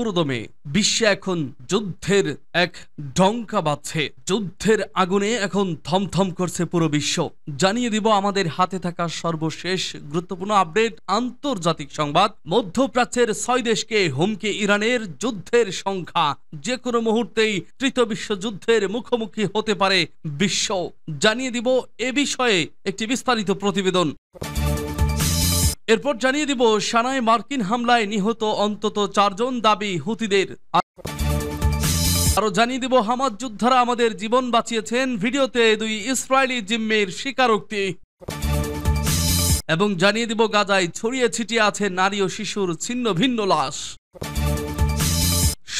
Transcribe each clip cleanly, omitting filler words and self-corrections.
পুরোদমে বিশ্বে এখন যুদ্ধের এক ডঙ্কা বাজছে। যুদ্ধের আগুনে এখন থমথম করছে পুরো বিশ্ব। জানিয়ে দিব আমাদের হাতে থাকা সর্বশেষ গুরুত্বপূর্ণ আপডেট, আন্তর্জাতিক সংবাদ। মধ্যপ্রাচ্যের 6 দেশকে হুমকি ইরানের, যুদ্ধের সংখ্যা, যে কোনো মুহূর্তেই তৃতীয় বিশ্বযুদ্ধের মুখোমুখি হতে পারে বিশ্ব। জানিয়ে দিব এ বিষয়ে একটি বিস্তারিত প্রতিবেদন। এরপর জানিয়ে দিব সানায় মার্কিন হামলায় নিহত অন্তত 4 জন, দাবি হুতিদের। আরো জানিয়ে দিব হামাস যোদ্ধারা আমাদের জীবন বাঁচিয়েছেন, ভিডিওতে 2 ইসরায়েলি জিম্মির স্বীকারোক্তি। এবং জানিয়ে দিব গাজায় ছড়িয়ে ছিটিয়ে আছে নারী ও শিশুর ছিন্ন ভিন্ন লাশ।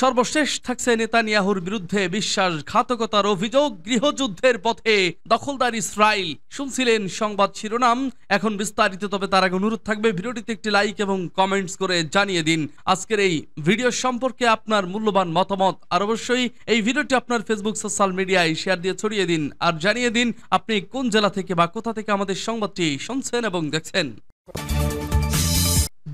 সর্বশেষ থাকছে নেতানিয়াহুর বিরুদ্ধে বিশ্বাসঘাতকতার অভিযোগ, গৃহযুদ্ধের পথে দখলদার ইসরায়েল। শুনছিলেন সংবাদ শিরোনাম, এখন বিস্তারিত। তবে তার আগে অনুরোধ থাকবে ভিডিওটিতে একটি লাইক এবং কমেন্টস করে জানিয়ে দিন আজকের এই ভিডিও সম্পর্কে আপনার মূল্যবান মতামত। আর অবশ্যই এই ভিডিওটি আপনার ফেসবুক সোশ্যাল মিডিয়ায় শেয়ার দিয়ে ছড়িয়ে দিন। আর জানিয়ে দিন আপনি কোন জেলা থেকে বা কোথা থেকে আমাদের সংবাদটি শুনছেন এবং দেখছেন।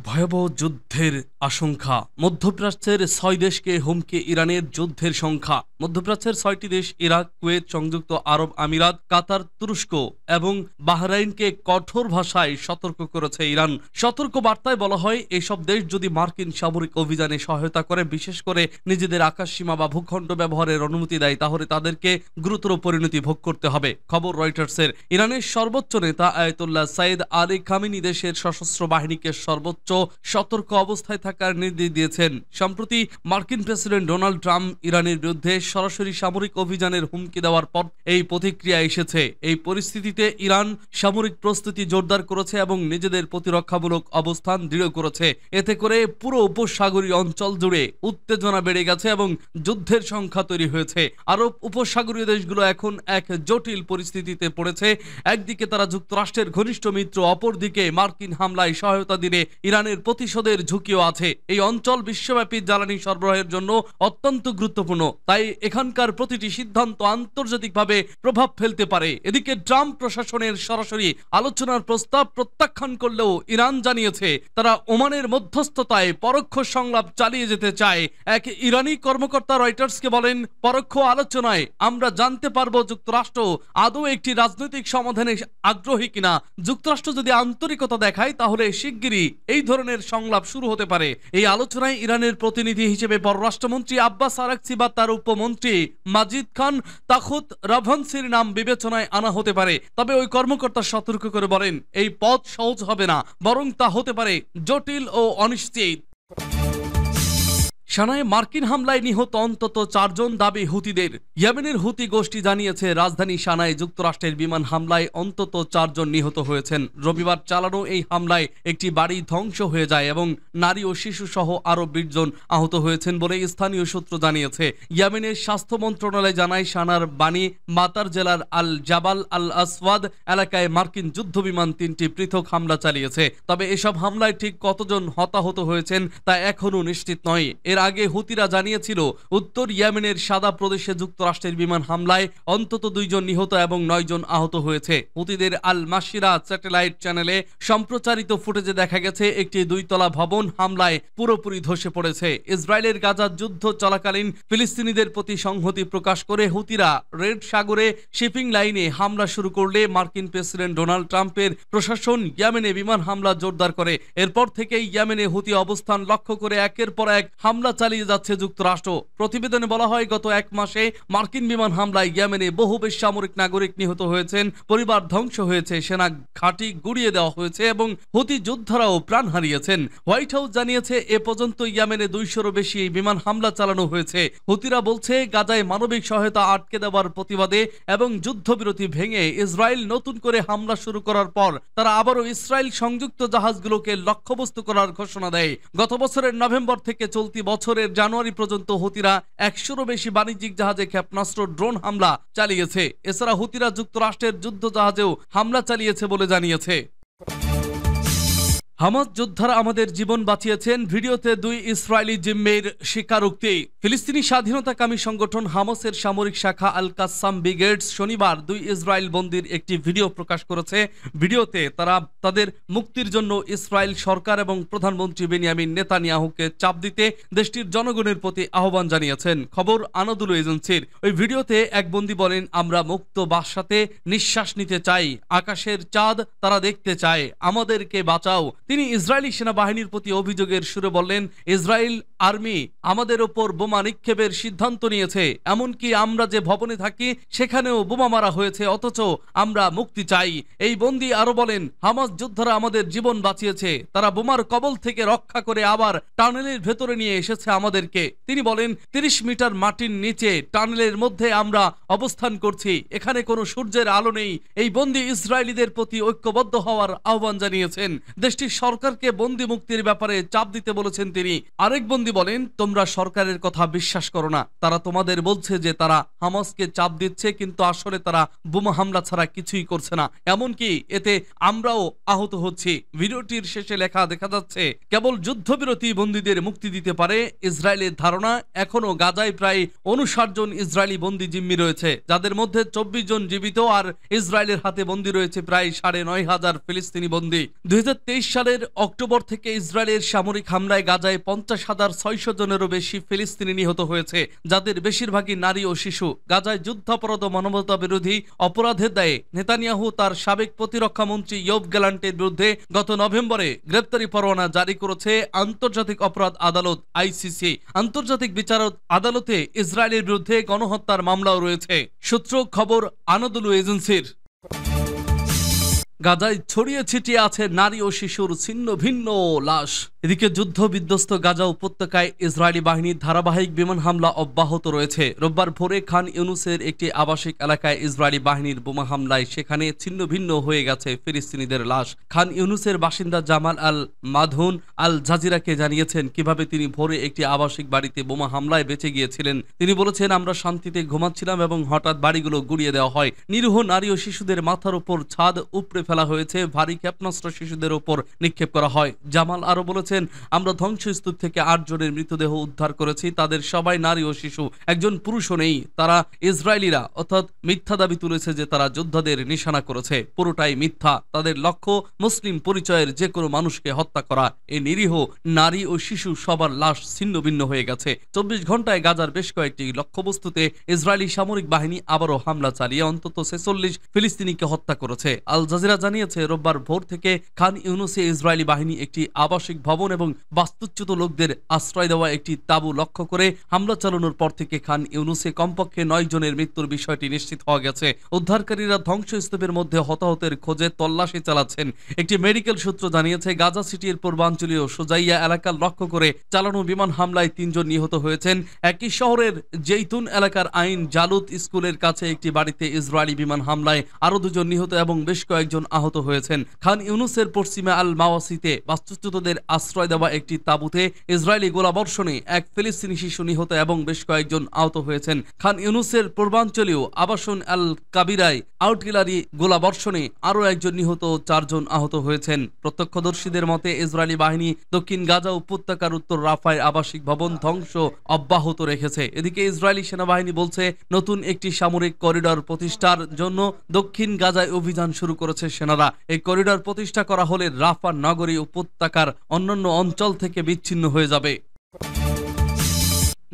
ভয়াবহ যুদ্ধের আশঙ্কা, মধ্যপ্রাচ্যের 6 দেশকে হুমকি ইরানের, যুদ্ধের সংখ্যা। মধ্যপ্রাচ্যের 6টি দেশ ইরাক, কুয়েত, সংযুক্ত আরব আমিরাত, কাতার, তুরস্ক এবং বাহরাইনকে কঠোর ভাষায় সতর্ক করেছে ইরান। সতর্ক বার্তায় বলা হয়, এসব দেশ যদি মার্কিন সামরিক অভিযানে সহায়তা করে, বিশেষ করে নিজেদের আকাশসীমা বা ভূখণ্ড ব্যবহারের অনুমতি দেয়, তাহলে তাদেরকে গুরুতর পরিণতি ভোগ করতে হবে। খবর রয়টার্সের। ইরানের সর্বোচ্চ নেতা আয়াতুল্লাহ সাইদ আলী খামেনি দেশের সশস্ত্র বাহিনীকে সর্বোচ্চ সতর্ক অবস্থায় থাকার নির্দেশ দিয়েছেন। সম্প্রতি মার্কিন প্রেসিডেন্ট ডোনাল্ড ট্রাম্প ইরানের বিরুদ্ধে সরাসরি সামরিক অভিযানের হুমকি দেওয়ার পর এই প্রতিক্রিয়া এসেছে। এই পরিস্থিতিতে ইরান সামরিক প্রস্তুতি জোরদার করেছে এবং নিজেদের প্রতিরক্ষামূলক অবস্থান দৃঢ় করেছে। এতে করে পুরো উপসাগরীয় অঞ্চল জুড়ে উত্তেজনা বেড়ে গেছে এবং যুদ্ধের সংখ্যা তৈরি হয়েছে। আরব উপসাগরীয় দেশগুলো এখন এক জটিল পরিস্থিতিতে পড়েছে। একদিকে তারা যুক্তরাষ্ট্রের ঘনিষ্ঠ মিত্র, অপরদিকে মার্কিন হামলায় সহায়তা দিলে ইরানের প্রতিশোধের ঝুঁকিও আছে। এই অঞ্চল বিশ্বব্যাপী জ্বালানি সরবরাহের জন্য অত্যন্ত গুরুত্বপূর্ণ, তাই এখানকার প্রতিটি সিদ্ধান্ত আন্তর্জাতিকভাবে প্রভাব ফেলতে পারে। এদিকে ট্রাম্প প্রশাসনের সরাসরি আলোচনার প্রস্তাব প্রত্যাখ্যান করলেও ইরান জানিয়েছে তারা ওমানের মধ্যস্থতায় পরোক্ষ সংলাপ চালিয়ে যেতে চায়। এক ইরানি কর্মকর্তা রয়টার্সকে বলেন, পরোক্ষ আলোচনায় আমরা জানতে পারবো যুক্তরাষ্ট্র আদৌ একটি রাজনৈতিক সমাধানে আগ্রহী কিনা। যুক্তরাষ্ট্র যদি আন্তরিকতা দেখায় তাহলে শিগগিরই এই ধরনের সংলাপ শুরু হতে পারে। এই আলোচনায় ইরানের প্রতিনিধি হিসেবে পররাষ্ট্রমন্ত্রী আব্বাস আরাকচি বা তার উপমন্ত্রী মাজিদ খান তাখুত রাভানসির নাম বিবেচনায় আনা হতে পারে। তবে ওই কর্মকর্তা সতর্ক করে বলেন, এই পথ সহজ হবে না, বরং তা হতে পারে জটিল ও অনিশ্চিত। সানায় মার্কিন হামলায় নিহত অন্তত 4 জন, দাবি হুতিদের। ইয়েমেনের হুতি গোষ্ঠী জানিয়েছে রাজধানী সানায় যুক্তরাষ্ট্রের বিমান হামলায় অন্তত 4 জন নিহত হয়েছেন। রবিবার চালানো এই হামলায় একটি বাড়ি ধ্বংস হয়ে যায় এবং নারী ও শিশু সহ আরো 20 জন আহত হয়েছেন বলে স্থানীয় সূত্র জানিয়েছে। ইয়েমেনের স্বাস্থ্য মন্ত্রণালয় জানায়, সানার বানি মাতার জেলার আল জাবাল আল আসওয়াদ এলাকায় মার্কিন যুদ্ধবিমান 3টি পৃথক হামলা চালিয়েছে। তবে এসব হামলায় ঠিক কতজন হতাহত হয়েছেন তা এখনও নিশ্চিত নয়। এর আগে হুতিরা জানিয়েছিল উত্তর ইয়েমেনের সাদা প্রদেশে যুক্তরাষ্ট্রের বিমান হামলায় অন্তত 2 জন নিহত এবং 9 জন আহত হয়েছে। হুতিদের আল মাসিরা স্যাটেলাইট চ্যানেলে সম্প্রচারিত ফুটেজে দেখা গেছে একটি 2 তলা ভবন হামলায় পুরোপুরি ধসে পড়েছে। ইসরায়েলের গাজার যুদ্ধ চলাকালীন ফিলিস্তিনিদের প্রতি সংহতি প্রকাশ করে হুতিরা রেড সাগরে শিপিং লাইনে হামলা শুরু করলে মার্কিন প্রেসিডেন্ট ডোনাল্ড ট্রাম্পের প্রশাসন ইয়েমেনে বিমান হামলা জোরদার করে। এরপর থেকেই ইয়েমেনে হুতি অবস্থান লক্ষ্য করে একের পর এক হামলা চালিয়ে যাচ্ছে যুক্তরাষ্ট্র। প্রতিবেদনে বলা হয়, গত 1 মাসে মার্কিন বিমান হামলায় ইয়েমেনে বহু বেসামরিক নাগরিক নিহত হয়েছেন, পরিবার ধ্বংস হয়েছে, সেনা ঘাঁটি গুড়িয়ে দেওয়া হয়েছে এবং হুতি যোদ্ধারাও প্রাণ হারিয়েছেন। হোয়াইট হাউস জানিয়েছে এ পর্যন্ত ইয়েমেনে 200-রও বেশি বিমান হামলা চালানো হয়েছে। হুতিরা বলছে, গাজায় মানবিক সহায়তা আটকে দেওয়ার প্রতিবাদে এবং যুদ্ধবিরতি ভেঙে ইসরায়েল নতুন করে হামলা শুরু করার পর তারা আবারও ইসরায়েল সংযুক্ত জাহাজগুলোকে লক্ষ্যবস্তু করার ঘোষণা দেয়। গত বছরের নভেম্বর থেকে চলতি বছরের জানুয়ারি পর্যন্ত হুতিরা 100-রও বেশি বাণিজ্যিক জাহাজে ক্ষেপণাস্ত্র, ড্রোন হামলা চালিয়েছে। এছাড়া হুতিরা যুক্তরাষ্ট্রের যুদ্ধ জাহাজেও হামলা চালিয়েছে বলে জানিয়েছে। হামাস যোদ্ধারা আমাদের জীবন বাঁচিয়েছেন, ভিডিওতে 2 ইসরায়েলি জিম্মির স্বীকারোক্তি। ফিলিস্তিনি স্বাধীনতাকামী সংগঠন হামাসের সামরিক শাখা আল কাসাম ব্রিগেডস শনিবার 2 ইসরায়েল বন্দীর একটি ভিডিও প্রকাশ করেছে। ভিডিওতে তারা তাদের মুক্তির জন্য ইসরায়েল সরকার এবং প্রধানমন্ত্রী বেনিয়ামিন নেতানিয়াহুকে চাপ দিতে দেশটির জনগণের প্রতি আহ্বান জানিয়েছেন। খবর আনাদুলু এজেন্সির। ওই ভিডিওতে এক বন্দী বলেন, আমরা মুক্ত বাসাতে নিঃশ্বাস নিতে চাই, আকাশের চাঁদ তারা দেখতে চায়, আমাদেরকে বাঁচাও। তিনি ইসরায়েলি সেনাবাহিনীর প্রতি অভিযোগের সুরে বললেন, ইসরায়েল আর্মি আমাদের ওপর বোমা নিক্ষেপের সিদ্ধান্ত নিয়েছে, এমনকি আমরা যে ভবনে থাকি সেখানেও বোমা মারা হয়েছে, অথচ আমরা মুক্তি চাই। এই বন্দী আরো বলেন, হামাস যোদ্ধারা আমাদের জীবন বাঁচিয়েছে, তারা বোমার কবল থেকে রক্ষা করে আবার টানেলের ভেতরে নিয়ে এসেছে আমাদেরকে। তিনি বলেন, 30 মিটার মাটির নিচে টানেলের মধ্যে আমরা অবস্থান করছি, এখানে কোনো সূর্যের আলো নেই। এই বন্দী ইসরায়েলিদের প্রতি ঐক্যবদ্ধ হওয়ার আহ্বান জানিয়েছেন। দেশটির সরকারকে বন্দী মুক্তির ব্যাপারে চাপ দিতে বলেছেন তিনি। আরেক বন্দী বলেন, তোমরা সরকারের কথা বিশ্বাস করো না, তারা তোমাদের বলছে যে তারা হামাসকে চাপ দিচ্ছে, কিন্তু আসলে তারা বোমা হামলা ছাড়া কিছুই করছে না, এমনকি এতে আমরাও আহত হচ্ছি। ভিডিওটির শেষে লেখা দেখা যাচ্ছে, কেবল যুদ্ধবিরতি বন্দীদের মুক্তি দিতে পারে। ইসরায়েলের ধারণা এখনো গাজায় প্রায় 59 জন ইসরায়েলি বন্দী জিম্মি রয়েছে, যাদের মধ্যে 24 জন জীবিত, আর ইসরায়েলের হাতে বন্দী রয়েছে প্রায় 9,500 ফিলিস্তিনি বন্দী। 2023 সালের অক্টোবর থেকে ইসরায়েলের সামরিক হামলায় গাজায় 50,600 জনেরও বেশি ফিলিস্তিনি নিহত হয়েছে, যাদের বেশিরভাগই নারী ও শিশু। গাজায় যুদ্ধাপরাধ ও মানবতা বিরোধী অপরাধের দায়ে নেতানিয়াহু তার সাবেক প্রতিরক্ষা মন্ত্রী ইয়োভ গ্যালান্টের বিরুদ্ধে গত নভেম্বরে গ্রেপ্তারি পরোয়ানা জারি করেছে আন্তর্জাতিক অপরাধ আদালত আইসিসি। আন্তর্জাতিক বিচারক আদালতে ইসরায়েলের বিরুদ্ধে গণহত্যার মামলাও রয়েছে। সূত্র খবর আনাদুলু এজেন্সির। গাজায় ছড়িয়ে ছিটিয়ে আছে নারী ও শিশুর ছিন্ন ভিন্ন লাশ। এদিকে যুদ্ধ বিধ্বস্ত গাজা উপত্যকায় ইসরায়েলি বাহিনীর ধারাবাহিক বিমান হামলা অব্যাহত রয়েছে। রোববার ভোরে খান ইউনুসের একটি আবাসিক এলাকায় ইসরায়েলি বাহিনীর বোমা হামলায় সেখানে ছিন্ন ভিন্ন হয়ে গেছে ফিলিস্তিনিদের লাশ। খান ইউনুসের বাসিন্দা জামাল আল মাধুন আল জাজিরাকে জানিয়েছেন কিভাবে তিনি ভোরে একটি আবাসিক বাড়িতে বোমা হামলায় বেঁচে গিয়েছিলেন। তিনি বলেছেন, আমরা শান্তিতে ঘুমাচ্ছিলাম এবং হঠাৎ বাড়িগুলো গুড়িয়ে দেওয়া হয়। নিরীহ নারী ও শিশুদের মাথার উপর ছাদ উপড়ে ফেলা হয়েছে, ভারী ক্ষেপণাস্ত্র শিশুদের উপর নিক্ষেপ করা হয়। জামাল আরো বলেছেন, আমরা ধ্বংসস্তূপ থেকে 8 জনের মৃতদেহ উদ্ধার করেছি, তাদের সবাই নারী ও শিশু, একজন পুরুষও নেই। তারা ইসরায়েলিরা অর্থাৎ মিথ্যা দাবি তুলেছে যে তারা যোদ্ধাদের নিশানা করেছে, পুরোটাই মিথ্যা। তাদের লক্ষ্য মুসলিম পরিচয়ের যে কোনো মানুষকে হত্যা করা। এই নিরীহ নারী ও শিশু সবার লাশ ছিন্ন ভিন্ন হয়ে গেছে। 24 ঘন্টায় গাজার বেশ কয়েকটি লক্ষ্যবস্তুতে ইসরায়েলি সামরিক বাহিনী আবারও হামলা চালিয়ে অন্তত 46 ফিলিস্তিনিকে হত্যা করেছে। আল জাজিরা জানিয়েছে, রোববার ভোর থেকে খান ইউনুসে ইসরায়েলি বাহিনী একটি আবাসিক ভবন এবং বাস্তুচ্যুত লোকদের আশ্রয় দেওয়া একটি তাঁবু লক্ষ্য করে হামলা চালানোর পর থেকে খান ইউনুসে কমপক্ষে 9 জনের মৃত্যুর বিষয়টি নিশ্চিত হওয়া গেছে। উদ্ধারকারীরা ধ্বংসস্তূপের মধ্যে হতাহতের খোঁজে তল্লাশি চালাচ্ছেন। একটি মেডিকেল সূত্র জানিয়েছে, গাজা সিটির পূর্বাঞ্চলীয় সোজাইয়া এলাকা লক্ষ্য করে চালানো বিমান হামলায় 3 জন নিহত হয়েছেন। একই শহরের জেইতুন এলাকার আইন জালুত স্কুলের কাছে একটি বাড়িতে ইসরায়েলি বিমান হামলায় আরো 2 জন নিহত এবং বেশ কয়েকজন আহত হয়েছেন। খান ইউনুসের পশ্চিমে আল মাওয়াসিতে বাস্তুচ্যুতদের আশ্রয় দেওয়া একটি তাঁবুতে ইসরায়েলি গোলাবর্ষণে এক ফিলিস্তিনি শিশু নিহত এবং বেশ কয়েকজন আহত হয়েছেন। খান ইউনুসের পূর্বাঞ্চলীয় আবাসন আল কাবিরায় আর্টিলারি গোলাবর্ষণে আরও একজন নিহত, 4 জন আহত হয়েছেন। প্রত্যক্ষদর্শীদের মতে ইসরায়েলি বাহিনী দক্ষিণ গাজা উপত্যকার উত্তর রাফায় আবাসিক ভবন ধ্বংস অব্যাহত রেখেছে। এদিকে ইসরায়েলি সেনাবাহিনী বলছে, নতুন একটি সামরিক করিডর প্রতিষ্ঠার জন্য দক্ষিণ গাজায় অভিযান শুরু করেছে সেনারা। এই করিডর প্রতিষ্ঠা করা হলে রাফা নগরী উপত্যকার অন্যান্য অঞ্চল থেকে বিচ্ছিন্ন হয়ে যাবে।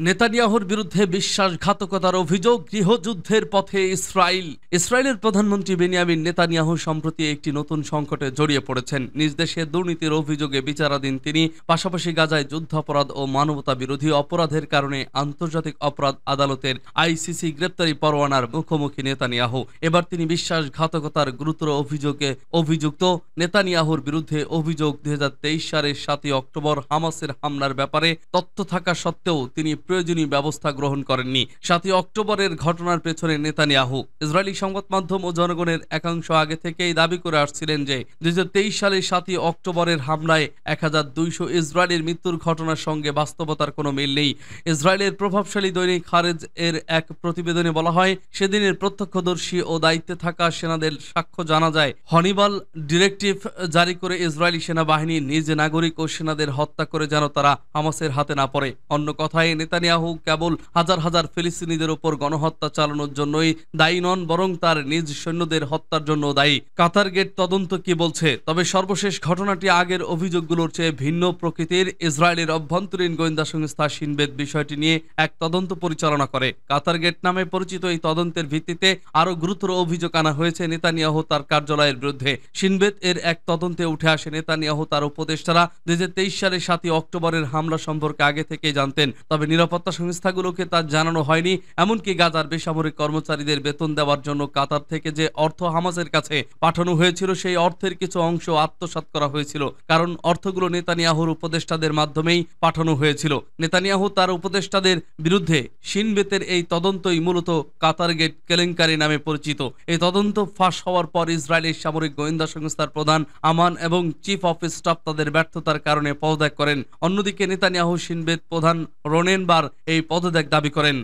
নেতানিয়াহুর বিরুদ্ধে বিশ্বাসঘাতকতার অভিযোগ, গৃহযুদ্ধের পথে ইসরায়েল। ইসরায়েলের প্রধানমন্ত্রী বেনিয়ামিন নেতানিয়াহু সম্প্রতি একটি নতুন সংকটে জড়িয়ে পড়েছেন। নিজ দেশে দুর্নীতির অভিযোগে বিচারাধীন তিনি। পাশাপাশি গাজায় যুদ্ধাপরাধ ও মানবতা বিরোধী অপরাধের কারণে আন্তর্জাতিক অপরাধ আদালতের আইসিসি গ্রেপ্তারি পরোয়ানার মুখোমুখি নেতানিয়াহু। এবার তিনি বিশ্বাসঘাতকতার গুরুতর অভিযোগে অভিযুক্ত। নেতানিয়াহুর বিরুদ্ধে অভিযোগ, 2023 সালের 7 অক্টোবর হামাসের হামলার ব্যাপারে তথ্য থাকা সত্ত্বেও তিনি প্রয়োজনীয় ব্যবস্থা গ্রহণ করেননি। 7ই অক্টোবরের ঘটনার পেছনে নেতানিয়াহু। ইসরায়েলি সংবাদ মাধ্যম ও জনগণের একাংশ আগে থেকেই দাবি করে আসছিলেন যে 2023 সালের 7ই অক্টোবরের হামলায় 1200 ইসরায়েলির মৃত্যুর ঘটনার সঙ্গে বাস্তবতার কোনো মিল নেই। ইসরায়েলের প্রভাবশালী দৈনিক হারেজ এর এক প্রতিবেদনে বলা হয়, সেদিনের প্রত্যক্ষদর্শী ও দায়িত্বে থাকা সেনাদের সাক্ষ্য জানা যায় হনিবাল ডিরেক্টিভ জারি করে ইসরায়েলি সেনাবাহিনী নিজ নাগরিক ও সেনাদের হত্যা করে যেন তারা হামাসের হাতে না পড়ে। অন্য কথায় নেতানিয়াহু কেবল হাজার হাজার ফিলিস্তিনিদের উপর গণহত্যা চালানোর জন্যই দায়ী নন, বরং তার নিজ সৈন্যদের হত্যার জন্য দায়ী। কাতার গেট তদন্ত কি বলছে? তবে সর্বশেষ ঘটনাটি আগের অভিযোগগুলোর চেয়ে ভিন্ন প্রকৃতির। ইসরায়েলের অভ্যন্তরীণ গোয়েন্দা সংস্থা শিনবেত বিষয়টি নিয়ে এক তদন্ত পরিচালনা করে। কাতার গেট নামে পরিচিত এই তদন্তের ভিত্তিতে আরো গুরুতর অভিযোগ আনা হয়েছে নেতানিয়াহু তার কার্যালয়ের বিরুদ্ধে। শিনবেত এর এক তদন্তে উঠে আসে নেতানিয়াহু তার উপদেষ্টারা 2023 সালের 7ই অক্টোবরের হামলা সম্পর্কে আগে থেকেই জানতেন, তবে নিরাপত্তা সংস্থাগুলোকে তা জানানো হয়নি। এমনকি গাজার বেসামরিক কর্মচারীদের বেতন দেওয়ার জন্য কাতার থেকে যে অর্থ হামাসের কাছে পাঠানো হয়েছিল, সেই অর্থের কিছু অংশ আত্মসাৎ করা হয়েছিল, কারণ অর্থগুলো নেতানিয়াহুর উপদেষ্টাদের মাধ্যমেই পাঠানো হয়েছিল। নেতানিয়াহু তার উপদেষ্টাদের বিরুদ্ধে শিনবেতের এই তদন্তই মূলত কাতার গেট কেলেঙ্কারি নামে পরিচিত। এই তদন্ত ফাঁস হওয়ার পর ইসরায়েলের সামরিক গোয়েন্দা সংস্থার প্রধান আমান এবং চিফ অফ স্টাফ তাদের ব্যর্থতার কারণে পদত্যাগ করেন। অন্যদিকে নেতানিয়াহু শিনবেত প্রধান রোনেন বার এই পদত্যাগ দাবি করেন।